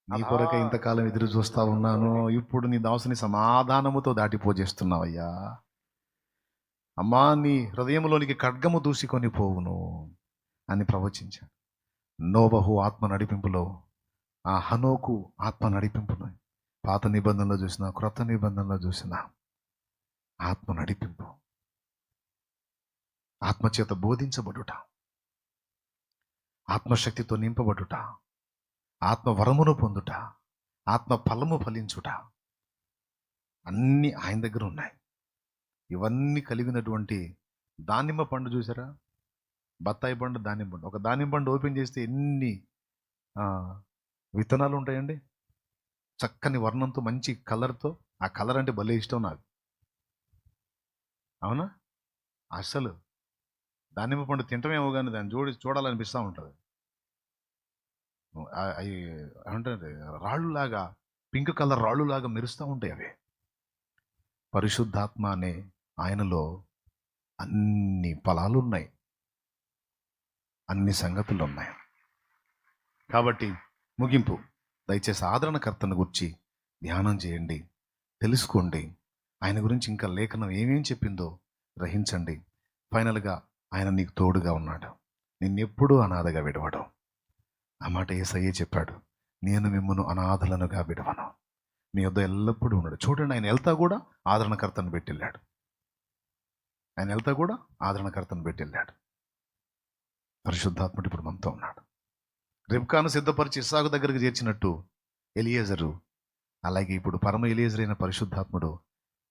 S1: నీ కొరకే ఇంతకాలం ఎదురు చూస్తా ఉన్నాను, ఇప్పుడు నీ దాసుని సమాధానముతో దాటిపోజేస్తున్నావయ్యా. అమ్మా, నీ హృదయంలోనికి ఖడ్గము దూసుకొని పోవును అని ప్రవచించాడు. నోవహు ఆత్మ నడిపింపులో, ఆ హనోకు ఆత్మ నడిపింపును పాత నిబంధనలో చూసిన, క్రొత్త నిబంధనలో చూసిన ఆత్మ నడిపింపు, ఆత్మచేత బోధించబడుట, ఆత్మశక్తితో నింపబడుట, ఆత్మ వరమును పొందుట, ఆత్మ ఫలము ఫలించుట, అన్నీ ఆయన దగ్గర ఉన్నాయి. ఇవన్నీ కలిగినటువంటి దానిమ్మ పండు చూసారా? బత్తాయి పండు, దానిమ్మ పండు. ఒక దానిమ్మ పండు ఓపెన్ చేస్తే ఎన్ని విత్తనాలు ఉంటాయండి. చక్కని వర్ణంతో, మంచి కలర్తో. ఆ కలర్ అంటే భలే ఇష్టం నాకు. అవునా? అసలు దానిమ్మ పండు తింటమేమో కానీ దాన్ని చూడాలనిపిస్తూ ఉంటుంది. అవి ఏమంటారు, రాళ్ళులాగా, పింక్ కలర్ రాళ్ళులాగా మెరుస్తూ ఉంటాయి అవి. పరిశుద్ధాత్మ అనే ఆయనలో అన్ని ఫలాలు ఉన్నాయి, అన్ని సంగతులు ఉన్నాయి. కాబట్టి ముగింపు, దయచేసి ఆదరణకర్తను గురించి ధ్యానం చేయండి, తెలుసుకోండి. ఆయన గురించి ఇంకా లేఖనం ఏమేం చెప్పిందో గ్రహించండి. ఫైనల్గా ఆయన నీకు తోడుగా ఉన్నాడు, నిన్నెప్పుడూ అనాథగా విడవడం. ఆ మాట యేసయ్యే చెప్పాడు, నేను మిమ్మల్ని అనాథలనుగా విడవను, మీ వద్ద ఎల్లప్పుడూ ఉన్నాడు. చూడండి, ఆయన వెళ్తా కూడా ఆదరణకర్తను పెట్టెళ్ళాడు. ఆయన వెళ్తా కూడా ఆదరణకర్తను పెట్టెళ్ళాడు. పరిశుద్ధాత్ముడు ఇప్పుడు మనతో ఉన్నాడు. రిబ్కాను సిద్ధపరిచి ఇస్సాకు దగ్గరికి చేర్చినట్టు ఎలియేజరు, అలాగే ఇప్పుడు పరమ ఎలియేజర్ అయిన పరిశుద్ధాత్ముడు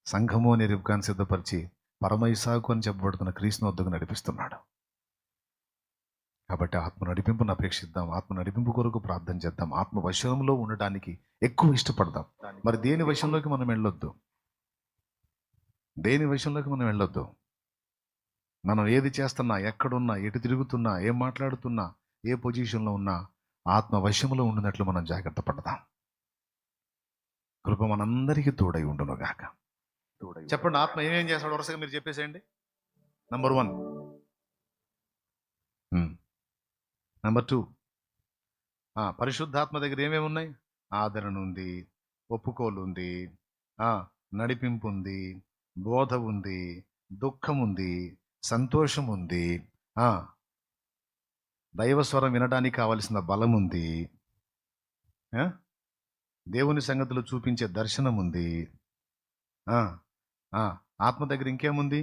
S1: సంఘము అనే రిబ్కాను సిద్ధపరిచి పరమ ఇస్సాకు అని చెప్పబడుతున్న క్రీస్తుని వద్దకు నడిపిస్తున్నాడు. కాబట్టి ఆత్మ నడిపింపును అపేక్షిద్దాం, ఆత్మ నడిపింపు కొరకు ప్రార్థన చేద్దాం, ఆత్మ వశంలో ఉండడానికి ఎక్కువ ఇష్టపడదాం. మరి దేని వశంలోకి మనం వెళ్ళొద్దు? దేని వశంలోకి మనం వెళ్ళొద్దు? మనం ఏది చేస్తున్నా, ఎక్కడున్నా, ఎటు తిరుగుతున్నా, ఏం మాట్లాడుతున్నా, ఏ పొజిషన్లో ఉన్నా ఆత్మ వశంలో ఉండినట్లు మనం జాగ్రత్త పడదాం. కృప మనందరికీ తోడై ఉండును గాక. చెప్పండి, ఆత్మ ఏమేం చేస్తాడు వరుసగా మీరు చెప్పేసేయండి. నంబర్ 1. నంబర్ 2, పరిశుద్ధాత్మ దగ్గర ఏమేమి ఉన్నాయి? ఆదరణ ఉంది, ఒప్పుకోలు ఉంది, నడిపింపు ఉంది, బోధ ఉంది, దుఃఖం ఉంది, సంతోషం ఉంది, దైవస్వరం వినడానికి కావలసిన బలం ఉంది, దేవుని సంగతులు చూపించే దర్శనం ఉంది. ఆత్మ దగ్గర ఇంకేముంది?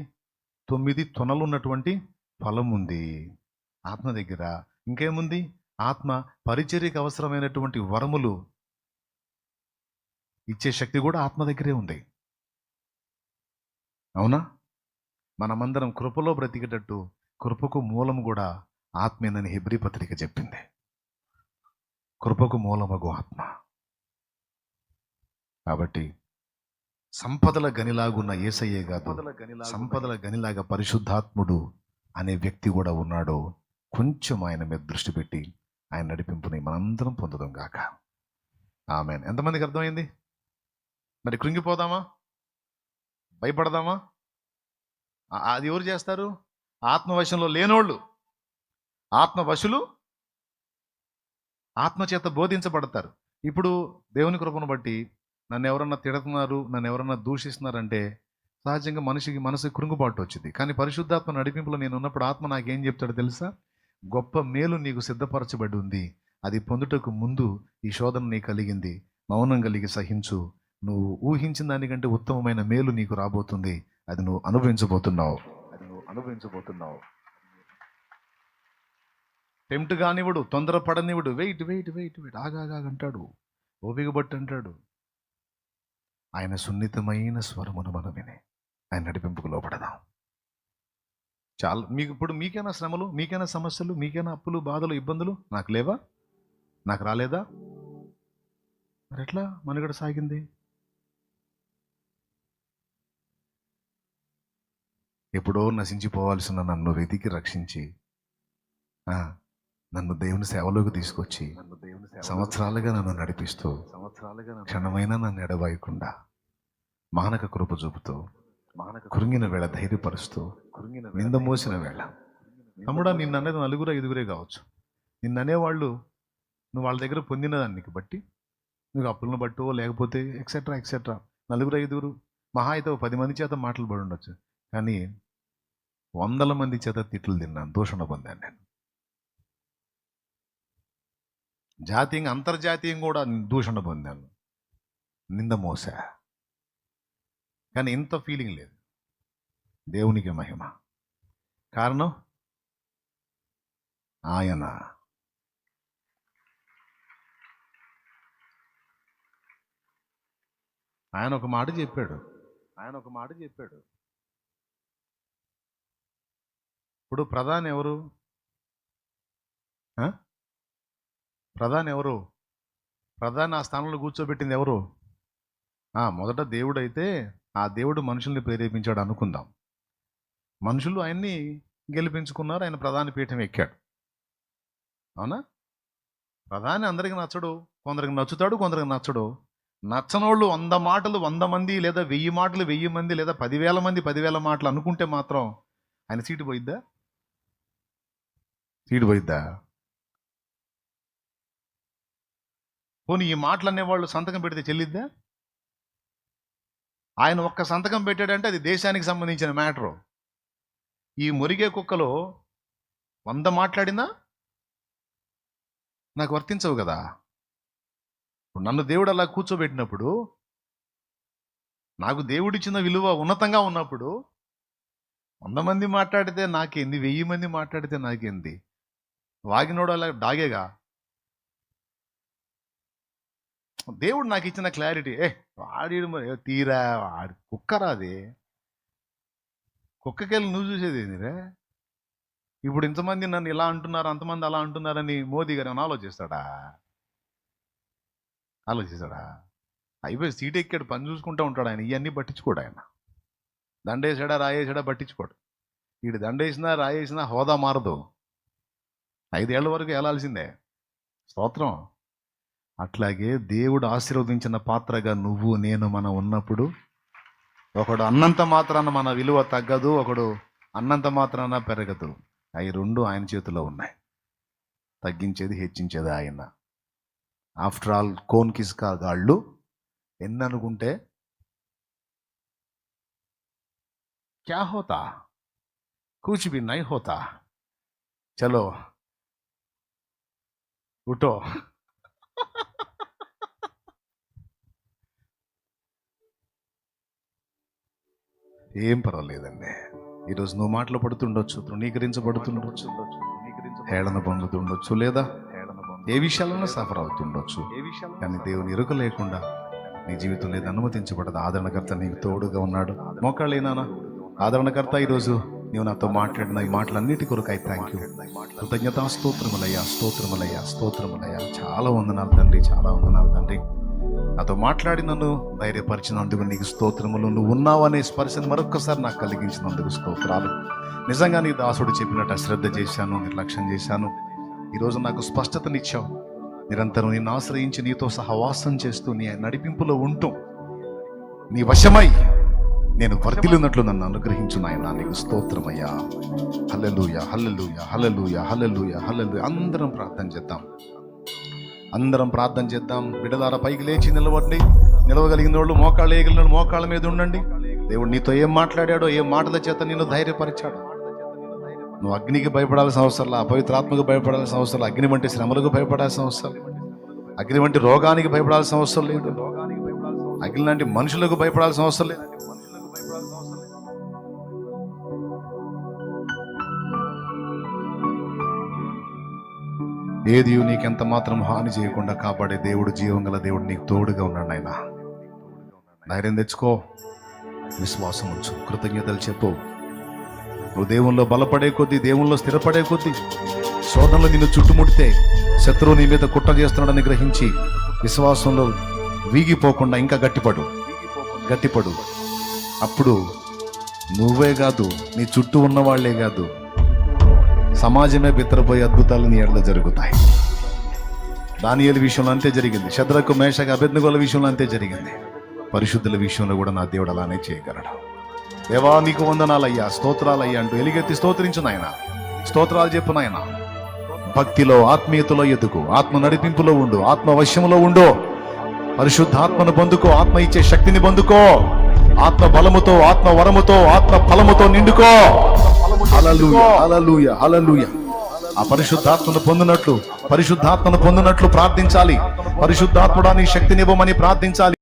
S1: 9 తొనలు ఉన్నటువంటి ఫలం ఉంది ఆత్మ దగ్గర. ఇంకేముంది? ఆత్మ పరిచర్యకు అవసరమైనటువంటి వరములు ఇచ్చే శక్తి కూడా ఆత్మ దగ్గరే ఉంది. అవునా? మనమందరం కృపలో బ్రతికేటట్టు కృపకు మూలం కూడా ఆత్మేనని హెబ్రీ పత్రిక చెప్పింది. కృపకు మూలమగు ఆత్మ. కాబట్టి సంపదల గనిలాగున్న యేసయ్యే కాదు, సంపదల గనిలాగా పరిశుద్ధాత్ముడు అనే వ్యక్తి కూడా ఉన్నాడు. కొంచెం ఆయన మీద దృష్టి పెట్టి ఆయన నడిపింపుని మనందరం పొందుదాం గాక. ఆమేన్. ఎంతమందికి అర్థమైంది? మరి కృంగిపోదామా? భయపడదామా? అది ఎవరు చేస్తారు? ఆత్మవశంలో లేనోళ్ళు. ఆత్మవశులు ఆత్మచేత బోధించబడతారు. ఇప్పుడు దేవుని కృపను బట్టి నన్ను ఎవరన్నా తిడుతున్నారు, నన్ను ఎవరన్నా దూషిస్తున్నారంటే సహజంగా మనసు కృంగుబాటు వచ్చింది. కానీ పరిశుద్ధాత్మ నడిపింపులో నేను ఉన్నప్పుడు ఆత్మ నాకేం చెప్తాడో తెలుసా? గొప్ప మేలు నీకు సిద్ధపరచబడి ఉంది, అది పొందుటకు ముందు ఈ శోధన నీకు కలిగింది, మౌనం కలిగి సహించు, నువ్వు ఊహించిన దానికంటే ఉత్తమమైన మేలు నీకు రాబోతుంది, అది నువ్వు అనుభవించబోతున్నావు. టెంప్ట్ కానివ్వడు, తొందరపడనివ్వడు. వెయిట్ ఆగా అంటాడు, ఓపిక బట్టి అంటాడు. ఆయన సున్నితమైన స్వరమును మనం విని ఆయన నడిపింపుకు లోపడదాం. చాలా ఇప్పుడు మీకైనా శ్రమలు, మీకైనా సమస్యలు, మీకైనా అప్పులు, బాధలు, ఇబ్బందులు నాకు లేవా? నాకు రాలేదా? మరి ఎట్లా మనుగడ సాగింది? ఎప్పుడో నశించిపోవాల్సిన నన్ను వెతికి రక్షించి నన్ను దేవుని సేవలోకి తీసుకొచ్చి సంవత్సరాలుగా నన్ను నడిపిస్తూ క్షణమైనా నన్ను ఎడబాయకుండా మానక కృప చూపుతూ కృంగిన వేళ ధైర్యపరుస్తూ నింద మోసిన వేళ, తమ్ముడా నిన్ను అనేది నలుగురు ఐదుగురే కావచ్చు, నిన్ను అనేవాళ్ళు నువ్వు వాళ్ళ దగ్గర పొందిన దానికి బట్టి, నువ్వు అప్పులను బట్టో లేకపోతే ఎక్సెట్రా ఎక్సెట్రా, నలుగురు ఐదుగురు మహా అయితే 10 మంది చేత మాటలు పడి ఉండొచ్చు, కానీ 100 మంది చేత తిట్లు తిన్నాను, దూషణ పొందాను నేను. జాతీయంగా అంతర్జాతీయంగా కూడా దూషణ పొందాను, నింద మోసా. కానీ ఇంత ఫీలింగ్ లేదు. దేవునికి మహిమ. కారణం ఆయన ఒక మాట చెప్పాడు. ఇప్పుడు ప్రధాని ఎవరు? ప్రధాని ఆ స్థానంలో కూర్చోబెట్టింది ఎవరు? మొదట దేవుడు అయితే ఆ దేవుడు మనుషుల్ని ప్రేరేపించాడు అనుకుందాం. మనుషులు ఆయన్ని గెలిపించుకున్నారు, ఆయన ప్రధాని పీఠం ఎక్కాడు. అవునా? ప్రధాని అందరికి నచ్చడు, కొందరికి నచ్చుతాడు, కొందరికి నచ్చడు. నచ్చనోళ్ళు 100 మాటలు 100 మంది, లేదా 1000 మాటలు 1000 మంది, లేదా 10,000 మంది 10,000 మాటలు అనుకుంటే మాత్రం ఆయన సీటు పోయిద్దా? పోనీ ఈ మాటలు అనేవాళ్ళు సంతకం పెడితే చెల్లిద్దా? ఆయన ఒక్క సంతకం పెట్టాడంటే అది దేశానికి సంబంధించిన మ్యాటరు. ఈ మురిగే కుక్కలో 100 మాట్లాడినా నాకు వర్తించవు కదా. నన్ను దేవుడు అలా కూర్చోబెట్టినప్పుడు, నాకు దేవుడిచ్చిన విలువ ఉన్నతంగా ఉన్నప్పుడు 100 మంది మాట్లాడితే నాకేంది, 1000 మంది మాట్లాడితే నాకేంది? వాగినోడు అలా డాగేగా. దేవుడు నాకు ఇచ్చిన క్లారిటీ, వాడి తీరా వాడి కుక్కరా అది, కుక్కకెళ్ళి నువ్వు చూసేది ఏందిరే? ఇప్పుడు ఇంతమంది నన్ను ఇలా అంటున్నారు, అంతమంది అలా అంటున్నారని మోదీ గారు ఏమైనా ఆలోచిస్తాడా? అయిపోయి సీట్ ఎక్కాడు, పని చూసుకుంటూ ఉంటాడు ఆయన. ఇవన్నీ పట్టించుకోడు ఆయన. దండేసాడా రాయేసాడా పట్టించుకోడు. వీడు దండేసినా రాయేసినా హోదా మారదు. 5 ఏళ్ల వరకు వెళ్ళాల్సిందే. స్తోత్రం. అట్లాగే దేవుడు ఆశీర్వదించిన పాత్రగా నువ్వు నేను మనం ఉన్నప్పుడు, ఒకడు అన్నంత మాత్రాన మన విలువ తగ్గదు, ఒకడు అన్నంత మాత్రాన పెరగదు. అవి 2 ఆయన చేతిలో ఉన్నాయి. తగ్గించేది హెచ్చించేది ఆయన. ఆఫ్టర్ ఆల్ కోన్ కిస్కా గాళ్ళు ఎన్ని అనుకుంటే క్యా హోతా, కుచ్ భీ నహీ హోతా, చలో ఉఠో. ఏం పర్వాలేదండి. ఈరోజు నువ్వు మాటలు పడుతుండొచ్చు, తృణీకరించబడుతుండొచ్చు, హేళన పొందుతుండొచ్చు, లేదా ఏ విషయాలను సఫర్ అవుతుండొచ్చు. కానీ దేవుని ఎరుక లేకుండా నీ జీవితం లేదు, అనుమతించబడదు. ఆదరణకర్త నీకు తోడుగా ఉన్నాడు. మోకాళ్ళేనా ఆదరణకర్త, ఈరోజు నీవు నాతో మాట్లాడిన ఈ మాటలన్నిటి కొరకై థ్యాంక్ యూ, కృతజ్ఞతా స్తోత్రములయ్యా. చాలా వందనాలు తండ్రి, చాలా వందనాలు తండ్రి. నాతో మాట్లాడి నన్ను ధైర్యపరిచినందుకు నీకు స్తోత్రములు. నువ్వు ఉన్నావనే స్పర్శను మరొక్కసారి నాకు కలిగించినందుకు స్తోత్రాలు. నిజంగా నీ దాసుడు చెప్పినట్టు అశ్రద్ధ చేశాను, నిర్లక్ష్యం చేశాను. ఈరోజు నాకు స్పష్టతనిచ్చావు. నిరంతరం నిన్ను ఆశ్రయించి నీతో సహవాసం చేస్తూ నీ నడిపింపులో ఉంటూ నీ వశమై నేను వర్ధిల్లున్నట్లు నన్ను అనుగ్రహించు నాయనా. నీకు స్తోత్రమయ్యా. హల్లెలూయా, హల్లెలూయా, హల్లెలూయా, హల్లెలూయా, హల్లెలూయా. అందరం ప్రార్థన చేద్దాం. బిడ్డలారా పైకి లేచి నిలవండి. నిలవగలిగిన వాళ్ళు మోకాళ్ళు వేయగలిగిన వాళ్ళు మోకాళ్ళ మీద ఉండండి. దేవుడు నీతో ఏం మాట్లాడాడో, ఏ మాటల చేత నిన్ను ధైర్యపరిచాడు. నువ్వు అగ్నికి భయపడాల్సిన అవసరం, అపవిత్రాత్మకు భయపడాల్సిన అవసరం, అగ్ని వంటి శ్రమలకు భయపడాల్సిన అవసరం, అగ్ని వంటి రోగానికి భయపడాల్సిన అవసరం లేదు, అగ్ని లాంటి మనుషులకు భయపడాల్సిన అవసరం లేదు. ఏది నీకెంత మాత్రం హాని చేయకుండా కాపాడే దేవుడు, జీవం గల దేవుడు నీకు తోడుగా ఉన్నాడు. ఆయన ధైర్యం తెచ్చుకో, విశ్వాసం ఉంచు, కృతజ్ఞతలు చెప్పు. నువ్వు దేవుల్లో బలపడే కొద్దీ, దేవుల్లో స్థిరపడే కొద్దీ, శోధనలు నిన్ను చుట్టుముడితే శత్రువు నీ మీద కుట్ర చేస్తున్నాడని గ్రహించి విశ్వాసంలో వీగిపోకుండా ఇంకా గట్టిపడు. అప్పుడు నువ్వే కాదు, నీ చుట్టూ ఉన్న వాళ్ళే కాదు, సమాజమే బిత్తరపోయే అద్భుతాలు నీ ఎడల జరుగుతాయి. దానియేలు విషయంలో అంతే జరిగింది. శద్రకు, మేషకు, అబేద్నెగోల విషయంలో అంతే జరిగింది. పరిశుద్ధుల విషయంలో కూడా నా దేవుడు అలానే చేయగలడు. దేవా నీకు వందనాలయ్యా, స్తోత్రాలయ్యా అంటూ ఎలుగెత్తి స్తోత్రించు నాయన, స్తోత్రాలు చెప్పు నాయన. భక్తిలో, ఆత్మీయతలో ఎదుగు, ఆత్మ నడిపింపులో ఉండు, ఆత్మ వశ్యములో ఉండు. పరిశుద్ధాత్మను పొందుకో, ఆత్మ ఇచ్చే శక్తిని పొందుకో, ఆత్మ బలముతో, ఆత్మ వరముతో, ఆత్మ ఫలముతో నిండుకో. హల్లెలూయా, హల్లెలూయా, హల్లెలూయా. ఆ పరిశుద్ధాత్మను పొందినట్లు ప్రార్థించాలి. పరిశుద్ధాత్ముడా నీ శక్తినివ్వమని ప్రార్థించాలి.